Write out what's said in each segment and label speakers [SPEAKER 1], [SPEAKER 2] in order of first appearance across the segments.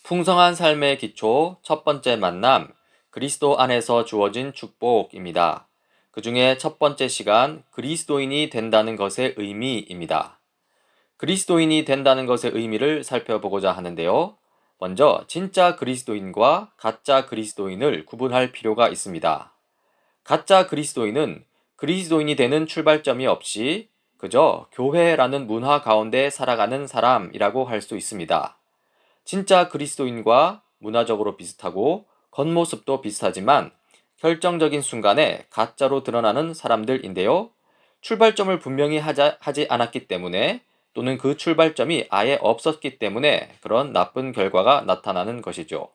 [SPEAKER 1] 풍성한 삶의 기초 첫 번째 만남, 그리스도 안에서 주어진 축복입니다. 그 중에 첫 번째 시간, 그리스도인이 된다는 것의 의미입니다. 그리스도인이 된다는 것의 의미를 살펴보고자 하는데요. 먼저 진짜 그리스도인과 가짜 그리스도인을 구분할 필요가 있습니다. 가짜 그리스도인은 그리스도인이 되는 출발점이 없이 그저 교회라는 문화 가운데 살아가는 사람이라고 할 수 있습니다. 진짜 그리스도인과 문화적으로 비슷하고 겉모습도 비슷하지만 결정적인 순간에 가짜로 드러나는 사람들인데요. 출발점을 분명히 하지 않았기 때문에 또는 그 출발점이 아예 없었기 때문에 그런 나쁜 결과가 나타나는 것이죠.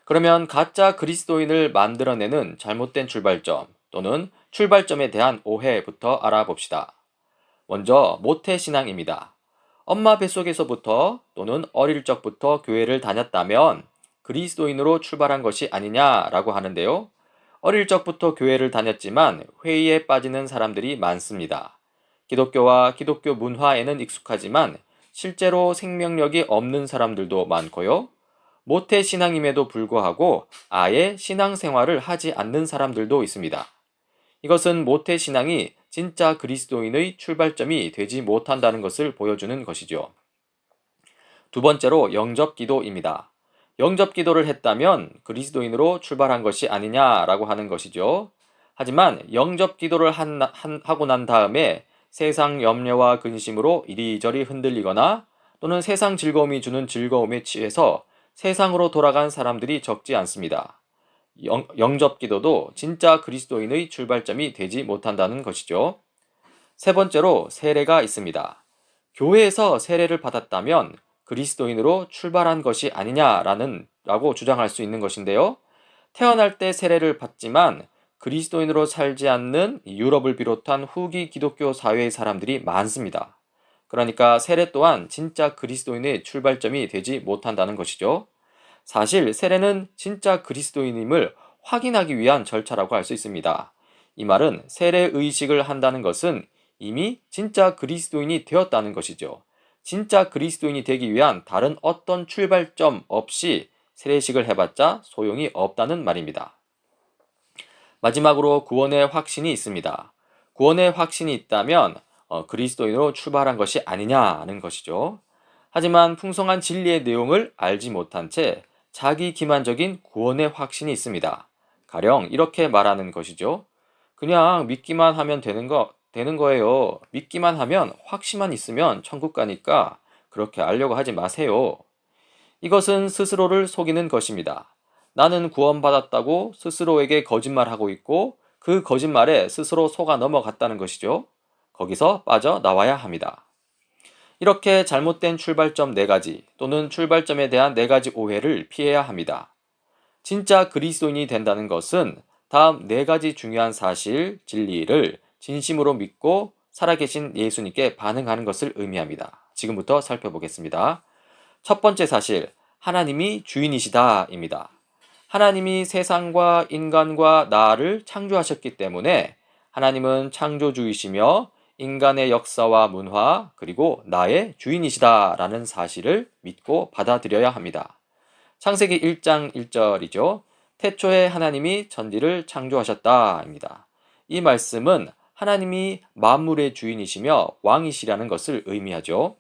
[SPEAKER 1] 그러면 가짜 그리스도인을 만들어내는 잘못된 출발점 또는 출발점에 대한 오해부터 알아봅시다. 먼저 모태신앙입니다. 엄마 뱃속에서부터 또는 어릴 적부터 교회를 다녔다면 그리스도인으로 출발한 것이 아니냐라고 하는데요. 어릴 적부터 교회를 다녔지만 회의에 빠지는 사람들이 많습니다. 기독교와 기독교 문화에는 익숙하지만 실제로 생명력이 없는 사람들도 많고요. 모태 신앙임에도 불구하고 아예 신앙생활을 하지 않는 사람들도 있습니다. 이것은 모태 신앙이 진짜 그리스도인의 출발점이 되지 못한다는 것을 보여주는 것이죠. 두 번째로 영접 기도입니다. 영접 기도를 했다면 그리스도인으로 출발한 것이 아니냐라고 하는 것이죠. 하지만 영접 기도를 하고 난 다음에 세상 염려와 근심으로 이리저리 흔들리거나 또는 세상 즐거움이 주는 즐거움에 취해서 세상으로 돌아간 사람들이 적지 않습니다. 영접 기도도 진짜 그리스도인의 출발점이 되지 못한다는 것이죠. 세 번째로 세례가 있습니다. 교회에서 세례를 받았다면 그리스도인으로 출발한 것이 아니냐라고 주장할 수 있는 것인데요. 태어날 때 세례를 받지만 그리스도인으로 살지 않는 유럽을 비롯한 후기 기독교 사회의 사람들이 많습니다. 그러니까 세례 또한 진짜 그리스도인의 출발점이 되지 못한다는 것이죠. 사실 세례는 진짜 그리스도인임을 확인하기 위한 절차라고 할 수 있습니다. 이 말은 세례 의식을 한다는 것은 이미 진짜 그리스도인이 되었다는 것이죠. 진짜 그리스도인이 되기 위한 다른 어떤 출발점 없이 세례식을 해봤자 소용이 없다는 말입니다. 마지막으로 구원의 확신이 있습니다. 구원의 확신이 있다면 그리스도인으로 출발한 것이 아니냐는 것이죠. 하지만 풍성한 진리의 내용을 알지 못한 채 자기 기만적인 구원의 확신이 있습니다. 가령 이렇게 말하는 것이죠. 그냥 믿기만 하면 되는 거예요. 믿기만 하면 확신만 있으면 천국 가니까 그렇게 알려고 하지 마세요. 이것은 스스로를 속이는 것입니다. 나는 구원받았다고 스스로에게 거짓말하고 있고 그 거짓말에 스스로 속아 넘어갔다는 것이죠. 거기서 빠져나와야 합니다. 이렇게 잘못된 출발점 4가지 또는 출발점에 대한 4가지 오해를 피해야 합니다. 진짜 그리스도인이 된다는 것은 다음 4가지 중요한 사실, 진리를 진심으로 믿고 살아계신 예수님께 반응하는 것을 의미합니다. 지금부터 살펴보겠습니다. 첫 번째 사실, 하나님이 주인이시다입니다. 하나님이 세상과 인간과 나를 창조하셨기 때문에 하나님은 창조주이시며 인간의 역사와 문화 그리고 나의 주인이시다라는 사실을 믿고 받아들여야 합니다. 창세기 1장 1절이죠. 태초에 하나님이 천지를 창조하셨다입니다. 이 말씀은 하나님이 만물의 주인이시며 왕이시라는 것을 의미하죠.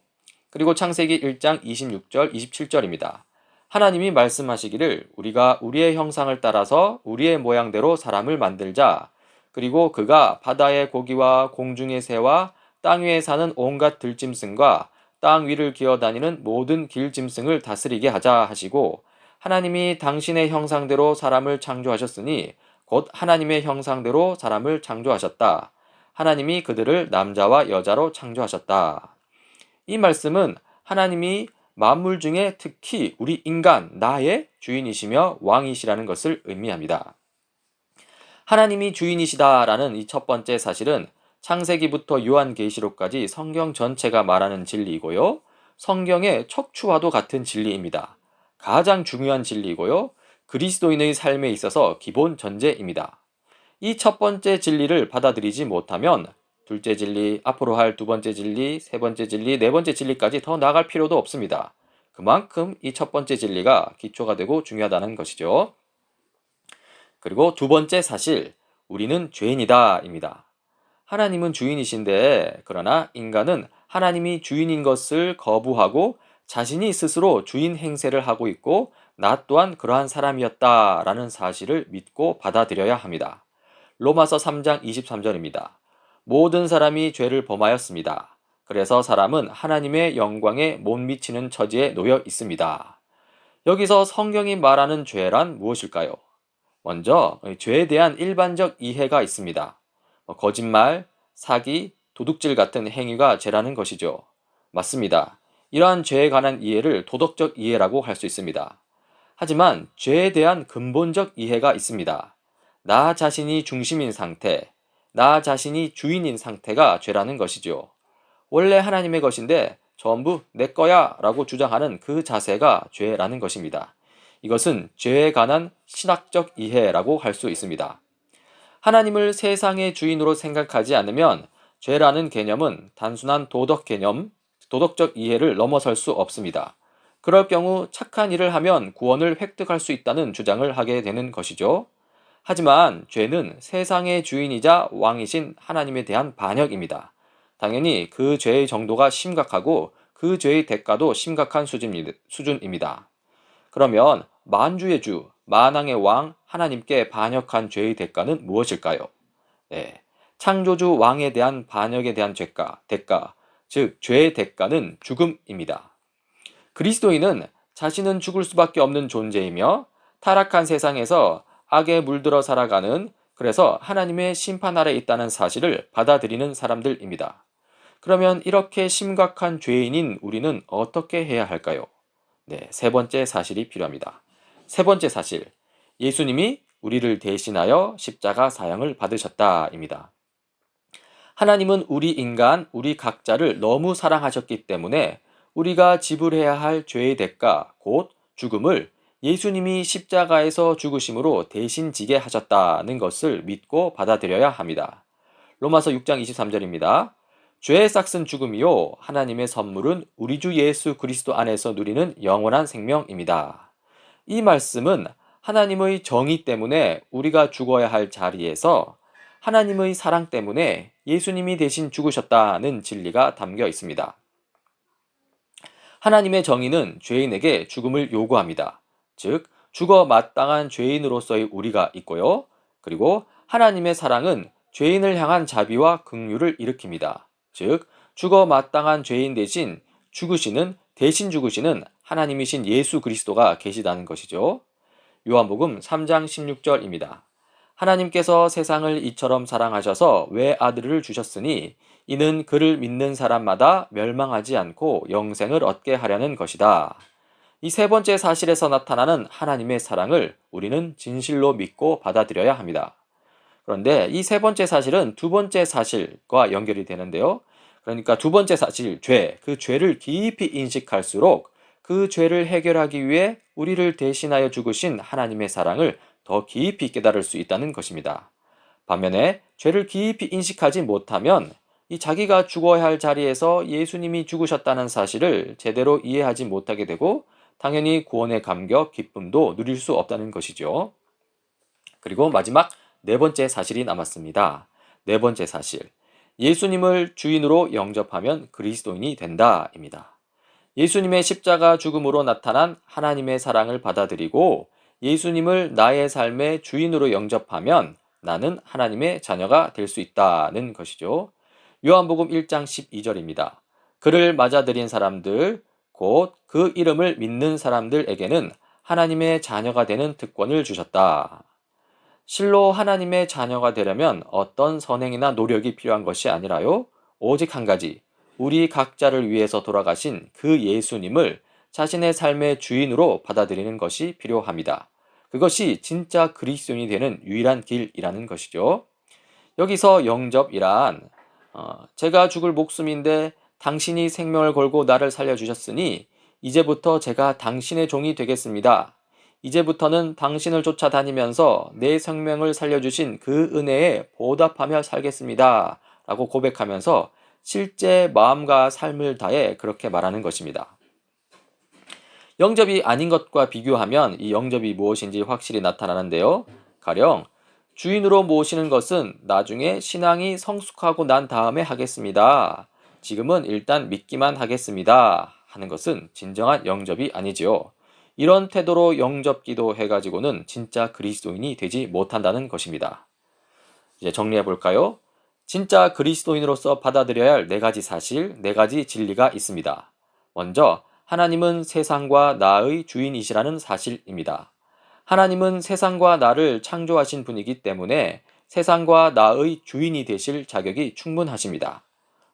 [SPEAKER 1] 그리고 창세기 1장 26절, 27절입니다. 하나님이 말씀하시기를 우리가 우리의 형상을 따라서 우리의 모양대로 사람을 만들자. 그리고 그가 바다의 고기와 공중의 새와 땅 위에 사는 온갖 들짐승과 땅 위를 기어다니는 모든 길짐승을 다스리게 하자 하시고 하나님이 당신의 형상대로 사람을 창조하셨으니 곧 하나님의 형상대로 사람을 창조하셨다. 하나님이 그들을 남자와 여자로 창조하셨다. 이 말씀은 하나님이 만물 중에 특히 우리 인간, 나의 주인이시며 왕이시라는 것을 의미합니다. 하나님이 주인이시다라는 이 첫 번째 사실은 창세기부터 요한계시록까지 성경 전체가 말하는 진리이고요. 성경의 척추와도 같은 진리입니다. 가장 중요한 진리이고요. 그리스도인의 삶에 있어서 기본 전제입니다. 이 첫 번째 진리를 받아들이지 못하면 둘째 진리, 앞으로 할 두 번째 진리, 세 번째 진리, 네 번째 진리까지 더 나아갈 필요도 없습니다. 그만큼 이 첫 번째 진리가 기초가 되고 중요하다는 것이죠. 그리고 두 번째 사실, 우리는 죄인이다입니다. 하나님은 주인이신데, 그러나 인간은 하나님이 주인인 것을 거부하고 자신이 스스로 주인 행세를 하고 있고, 나 또한 그러한 사람이었다라는 사실을 믿고 받아들여야 합니다. 로마서 3장 23절입니다. 모든 사람이 죄를 범하였습니다. 그래서 사람은 하나님의 영광에 못 미치는 처지에 놓여 있습니다. 여기서 성경이 말하는 죄란 무엇일까요? 먼저 죄에 대한 일반적 이해가 있습니다. 거짓말, 사기, 도둑질 같은 행위가 죄라는 것이죠. 맞습니다. 이러한 죄에 관한 이해를 도덕적 이해라고 할 수 있습니다. 하지만 죄에 대한 근본적 이해가 있습니다. 나 자신이 중심인 상태, 나 자신이 주인인 상태가 죄라는 것이죠. 원래 하나님의 것인데 전부 내 거야 라고 주장하는 그 자세가 죄라는 것입니다. 이것은 죄에 관한 신학적 이해라고 할 수 있습니다. 하나님을 세상의 주인으로 생각하지 않으면 죄라는 개념은 단순한 도덕 개념, 도덕적 이해를 넘어설 수 없습니다. 그럴 경우 착한 일을 하면 구원을 획득할 수 있다는 주장을 하게 되는 것이죠. 하지만 죄는 세상의 주인이자 왕이신 하나님에 대한 반역입니다. 당연히 그 죄의 정도가 심각하고 그 죄의 대가도 심각한 수준입니다. 그러면 만주의 주, 만왕의 왕, 하나님께 반역한 죄의 대가는 무엇일까요? 네, 창조주 왕에 대한 반역에 대한 대가, 즉 죄의 대가는 죽음입니다. 그리스도인은 자신은 죽을 수밖에 없는 존재이며 타락한 세상에서 악에 물들어 살아가는, 그래서 하나님의 심판 아래 있다는 사실을 받아들이는 사람들입니다. 그러면 이렇게 심각한 죄인인 우리는 어떻게 해야 할까요? 네, 세 번째 사실이 필요합니다. 세 번째 사실, 예수님이 우리를 대신하여 십자가 사형을 받으셨다입니다. 하나님은 우리 인간, 우리 각자를 너무 사랑하셨기 때문에 우리가 지불해야 할 죄의 대가, 곧 죽음을 예수님이 십자가에서 죽으심으로 대신 지게 하셨다는 것을 믿고 받아들여야 합니다. 로마서 6장 23절입니다. 죄의 싹은 죽음이요 하나님의 선물은 우리 주 예수 그리스도 안에서 누리는 영원한 생명입니다. 이 말씀은 하나님의 정의 때문에 우리가 죽어야 할 자리에서 하나님의 사랑 때문에 예수님이 대신 죽으셨다는 진리가 담겨 있습니다. 하나님의 정의는 죄인에게 죽음을 요구합니다. 즉, 죽어 마땅한 죄인으로서의 우리가 있고요. 그리고 하나님의 사랑은 죄인을 향한 자비와 긍휼을 일으킵니다. 즉, 죽어 마땅한 죄인 대신 죽으시는 하나님이신 예수 그리스도가 계시다는 것이죠. 요한복음 3장 16절입니다. 하나님께서 세상을 이처럼 사랑하셔서 외아들을 주셨으니 이는 그를 믿는 사람마다 멸망하지 않고 영생을 얻게 하려는 것이다. 이 세 번째 사실에서 나타나는 하나님의 사랑을 우리는 진실로 믿고 받아들여야 합니다. 그런데 이 세 번째 사실은 두 번째 사실과 연결이 되는데요. 그러니까 두 번째 사실, 그 죄를 깊이 인식할수록 그 죄를 해결하기 위해 우리를 대신하여 죽으신 하나님의 사랑을 더 깊이 깨달을 수 있다는 것입니다. 반면에 죄를 깊이 인식하지 못하면 이 자기가 죽어야 할 자리에서 예수님이 죽으셨다는 사실을 제대로 이해하지 못하게 되고 당연히 구원의 감격, 기쁨도 누릴 수 없다는 것이죠. 그리고 마지막 네 번째 사실이 남았습니다. 네 번째 사실, 예수님을 주인으로 영접하면 그리스도인이 된다입니다. 예수님의 십자가 죽음으로 나타난 하나님의 사랑을 받아들이고 예수님을 나의 삶의 주인으로 영접하면 나는 하나님의 자녀가 될 수 있다는 것이죠. 요한복음 1장 12절입니다. 그를 맞아들인 사람들, 곧 그 이름을 믿는 사람들에게는 하나님의 자녀가 되는 특권을 주셨다. 실로 하나님의 자녀가 되려면 어떤 선행이나 노력이 필요한 것이 아니라요. 오직 한 가지, 우리 각자를 위해서 돌아가신 그 예수님을 자신의 삶의 주인으로 받아들이는 것이 필요합니다. 그것이 진짜 그리스도인이 되는 유일한 길이라는 것이죠. 여기서 영접이란 제가 죽을 목숨인데 당신이 생명을 걸고 나를 살려주셨으니 이제부터 제가 당신의 종이 되겠습니다. 이제부터는 당신을 쫓아다니면서 내 생명을 살려주신 그 은혜에 보답하며 살겠습니다. 라고 고백하면서 실제 마음과 삶을 다해 그렇게 말하는 것입니다. 영접이 아닌 것과 비교하면 이 영접이 무엇인지 확실히 나타나는데요. 가령 주인으로 모시는 것은 나중에 신앙이 성숙하고 난 다음에 하겠습니다. 지금은 일단 믿기만 하겠습니다. 하는 것은 진정한 영접이 아니지요. 이런 태도로 영접기도 해가지고는 진짜 그리스도인이 되지 못한다는 것입니다. 이제 정리해 볼까요? 진짜 그리스도인으로서 받아들여야 할 네 가지 사실, 네 가지 진리가 있습니다. 먼저, 하나님은 세상과 나의 주인이시라는 사실입니다. 하나님은 세상과 나를 창조하신 분이기 때문에 세상과 나의 주인이 되실 자격이 충분하십니다.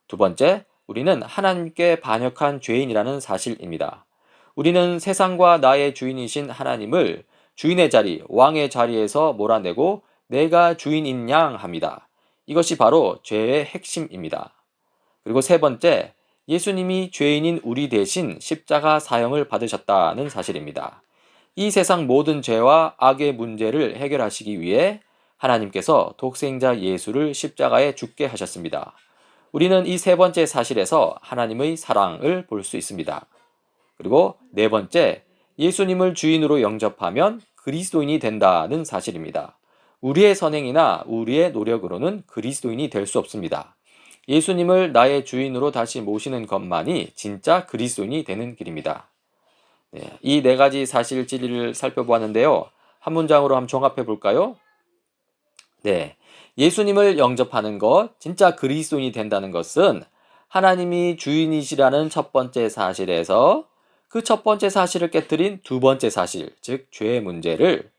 [SPEAKER 1] 두 번째, 우리는 하나님께 반역한 죄인이라는 사실입니다. 우리는 세상과 나의 주인이신 하나님을 주인의 자리, 왕의 자리에서 몰아내고 내가 주인인 양 합니다. 이것이 바로 죄의 핵심입니다. 그리고 세 번째, 예수님이 죄인인 우리 대신 십자가 사형을 받으셨다는 사실입니다. 이 세상 모든 죄와 악의 문제를 해결하시기 위해 하나님께서 독생자 예수를 십자가에 죽게 하셨습니다. 우리는 이 세 번째 사실에서 하나님의 사랑을 볼 수 있습니다. 그리고 네 번째, 예수님을 주인으로 영접하면 그리스도인이 된다는 사실입니다. 우리의 선행이나 우리의 노력으로는 그리스도인이 될 수 없습니다. 예수님을 나의 주인으로 다시 모시는 것만이 진짜 그리스도인이 되는 길입니다. 네, 이 네 가지 사실 진리를 살펴보았는데요. 한 문장으로 한번 종합해 볼까요? 네, 예수님을 영접하는 것, 진짜 그리스도인이 된다는 것은 하나님이 주인이시라는 첫 번째 사실에서 그 첫 번째 사실을 깨뜨린 두 번째 사실, 즉 죄의 문제를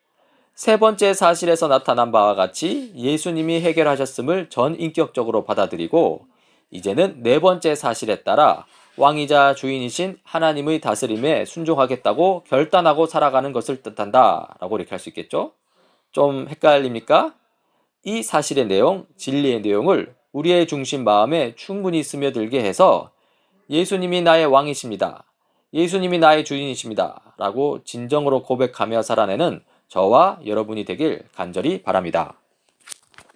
[SPEAKER 1] 세 번째 사실에서 나타난 바와 같이 예수님이 해결하셨음을 전인격적으로 받아들이고 이제는 네 번째 사실에 따라 왕이자 주인이신 하나님의 다스림에 순종하겠다고 결단하고 살아가는 것을 뜻한다 라고 이렇게 할 수 있겠죠? 좀 헷갈립니까? 이 사실의 내용, 진리의 내용을 우리의 중심 마음에 충분히 스며들게 해서 예수님이 나의 왕이십니다. 예수님이 나의 주인이십니다. 라고 진정으로 고백하며 살아내는 저와 여러분이 되길 간절히 바랍니다.